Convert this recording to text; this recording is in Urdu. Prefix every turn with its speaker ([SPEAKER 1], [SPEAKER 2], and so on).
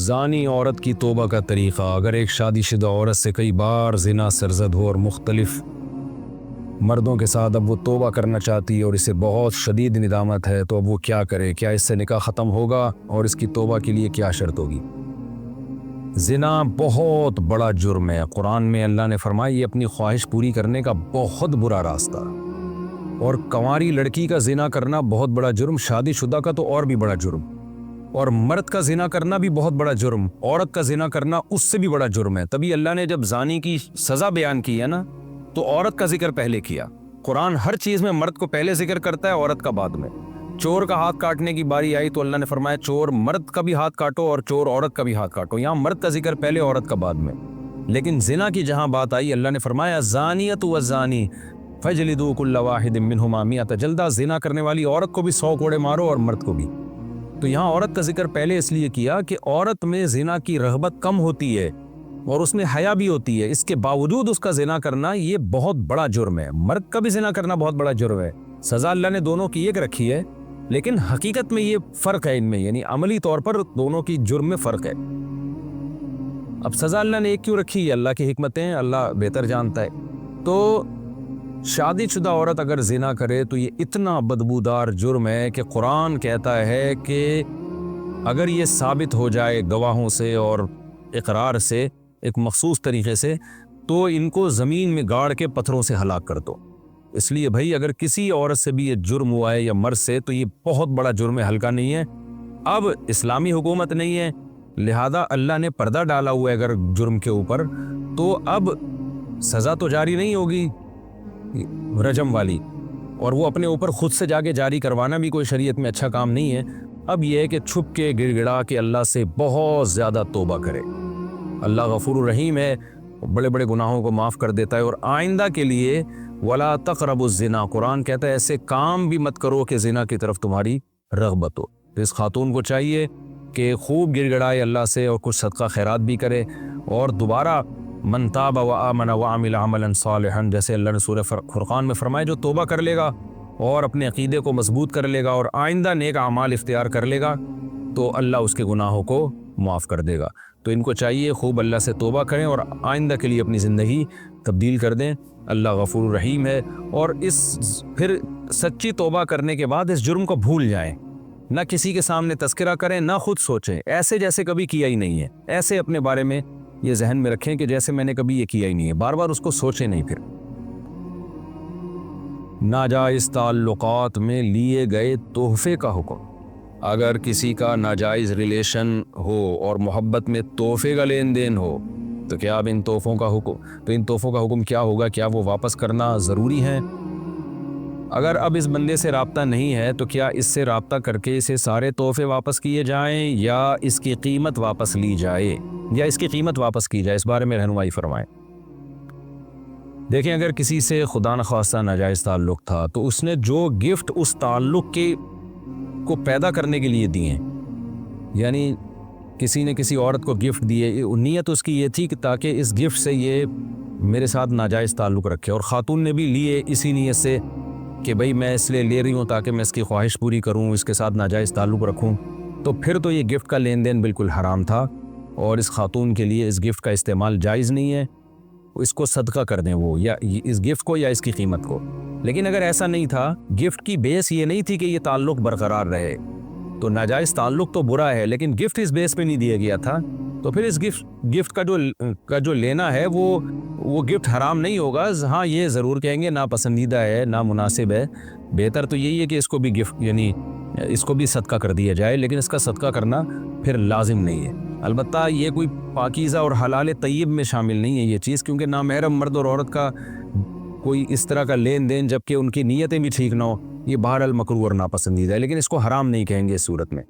[SPEAKER 1] زانی عورت کی توبہ کا طریقہ۔ اگر ایک شادی شدہ عورت سے کئی بار زنا سرزد ہو اور مختلف مردوں کے ساتھ اب وہ توبہ کرنا چاہتی ہے اور اسے بہت شدید ندامت ہے، تو اب وہ کیا کرے؟ کیا اس سے نکاح ختم ہوگا؟ اور اس کی توبہ کے لیے کیا شرط ہوگی؟ زنا بہت بڑا جرم ہے۔ قرآن میں اللہ نے فرمایا یہ اپنی خواہش پوری کرنے کا بہت برا راستہ، اور کنواری لڑکی کا زنا کرنا بہت بڑا جرم، شادی شدہ کا تو اور بھی بڑا جرم، اور مرد کا زنا کرنا بھی بہت بڑا جرم، عورت کا زنا کرنا اس سے بھی بڑا جرم ہے۔ تبھی اللہ نے جب زانی کی سزا بیان کی ہے نا، تو عورت کا ذکر پہلے کیا۔ قرآن ہر چیز میں مرد کو پہلے ذکر کرتا ہے، عورت کا بعد میں۔ چور کا ہاتھ کاٹنے کی باری آئی تو اللہ نے فرمایا چور مرد کا بھی ہاتھ کاٹو اور چور عورت کا بھی ہاتھ کاٹو۔ یہاں مرد کا ذکر پہلے، عورت کا بعد میں۔ لیکن زنا کی جہاں بات آئی، اللہ نے فرمایا زانیۃ والزانی فجلدوا کل واحد منہما مئۃ جلدہ۔ زنا کرنے والی عورت کو بھی 100 کوڑے مارو اور مرد کو بھی۔ تو یہاں عورت کا ذکر پہلے اس لیے کیا کہ عورت میں زنا کی رغبت کم ہوتی ہے اور اس میں حیا بھی ہوتی ہے، اس کے باوجود اس کا زنا کرنا یہ بہت بڑا جرم ہے۔ مرد کا بھی زنا کرنا بہت بڑا جرم ہے۔ سزا اللہ نے دونوں کی ایک رکھی ہے، لیکن حقیقت میں یہ فرق ہے ان میں، یعنی عملی طور پر دونوں کی جرم میں فرق ہے۔ اب سزا اللہ نے ایک کیوں رکھی ہے؟ اللہ کی حکمتیں اللہ بہتر جانتا ہے۔ تو شادی شدہ عورت اگر زنا کرے تو یہ اتنا بدبودار جرم ہے کہ قرآن کہتا ہے کہ اگر یہ ثابت ہو جائے گواہوں سے اور اقرار سے ایک مخصوص طریقے سے، تو ان کو زمین میں گاڑ کے پتھروں سے ہلاک کر دو۔ اس لیے بھائی اگر کسی عورت سے بھی یہ جرم ہوا ہے یا مرد سے، تو یہ بہت بڑا جرم ہے، ہلکا نہیں ہے۔ اب اسلامی حکومت نہیں ہے، لہذا اللہ نے پردہ ڈالا ہوا ہے اگر جرم کے اوپر، تو اب سزا تو جاری نہیں ہوگی رجم والی، اور وہ اپنے اوپر خود سے جا کے جاری کروانا بھی کوئی شریعت میں اچھا کام نہیں ہے۔ اب یہ ہے کہ چھپ کے گڑ گڑا کے اللہ سے بہت زیادہ توبہ کرے۔ اللہ غفور الرحیم ہے، بڑے بڑے گناہوں کو معاف کر دیتا ہے، اور آئندہ کے لیے ولا تقربوا الزنا، قرآن کہتا ہے ایسے کام بھی مت کرو کہ زنا کی طرف تمہاری رغبت ہو۔ تو اس خاتون کو چاہیے کہ خوب گڑ گڑائے اللہ سے اور کچھ صدقہ خیرات بھی کرے، اور دوبارہ من تاب وآمن وعمل عملا صالحا، جیسے اللہ نے سورہ فرقان میں فرمایا جو توبہ کر لے گا اور اپنے عقیدے کو مضبوط کر لے گا اور آئندہ نیک اعمال اختیار کر لے گا، تو اللہ اس کے گناہوں کو معاف کر دے گا۔ تو ان کو چاہیے خوب اللہ سے توبہ کریں اور آئندہ کے لیے اپنی زندگی تبدیل کر دیں۔ اللہ غفور الرحیم ہے، اور پھر سچی توبہ کرنے کے بعد اس جرم کو بھول جائیں، نہ کسی کے سامنے تذکرہ کریں، نہ خود سوچیں ایسے جیسے کبھی کیا ہی نہیں ہے، ایسے اپنے بارے میں یہ ذہن میں رکھیں کہ جیسے میں نے کبھی یہ کیا ہی نہیں ہے، بار بار اس کو سوچیں نہیں۔ پھر ناجائز تعلقات میں لیے گئے تحفے کا حکم۔ اگر کسی کا ناجائز ریلیشن ہو اور محبت میں تحفے کا لین دین ہو، تو کیا اب ان تحفوں کا حکم کیا ہوگا؟ کیا وہ واپس کرنا ضروری ہے؟ اگر اب اس بندے سے رابطہ نہیں ہے تو کیا اس سے رابطہ کر کے اسے سارے تحفے واپس کیے جائیں، یا اس کی قیمت واپس لی جائے، یا اس کی قیمت واپس کی جائے؟ اس بارے میں رہنمائی فرمائیں۔ دیکھیں اگر کسی سے خدا نخواستہ ناجائز تعلق تھا، تو اس نے جو گفٹ اس تعلق کو پیدا کرنے کے لیے دیے ہیں، یعنی کسی نے کسی عورت کو گفٹ دیے، نیت اس کی یہ تھی کہ تاکہ اس گفٹ سے یہ میرے ساتھ ناجائز تعلق رکھے، اور خاتون نے بھی لیے اسی نیت سے کہ بھئی میں اس لیے لے رہی ہوں تاکہ میں اس کی خواہش پوری کروں، اس کے ساتھ ناجائز تعلق رکھوں، تو پھر تو یہ گفٹ کا لین دین بالکل حرام تھا، اور اس خاتون کے لیے اس گفٹ کا استعمال جائز نہیں ہے۔ اس کو صدقہ کر دیں، وہ یا اس گفٹ کو یا اس کی قیمت کو۔ لیکن اگر ایسا نہیں تھا، گفٹ کی بیس یہ نہیں تھی کہ یہ تعلق برقرار رہے، تو ناجائز تعلق تو برا ہے، لیکن گفٹ اس بیس پہ نہیں دیا گیا تھا، تو پھر اس گفٹ کا جو لینا ہے وہ گفٹ حرام نہیں ہوگا۔ ہاں یہ ضرور کہیں گے ناپسندیدہ ہے، نامناسب ہے، بہتر تو یہی ہے کہ اس کو بھی گفٹ یعنی اس کو بھی صدقہ کر دیا جائے، لیکن اس کا صدقہ کرنا پھر لازم نہیں ہے۔ البتہ یہ کوئی پاکیزہ اور حلال طیب میں شامل نہیں ہے یہ چیز، کیونکہ نامحرم مرد اور عورت کا کوئی اس طرح کا لین دین جبکہ ان کی نیتیں بھی ٹھیک نہ ہو، یہ بہرحال مکروہ اور ناپسندیدہ ہے، لیکن اس کو حرام نہیں کہیں گے اس صورت میں۔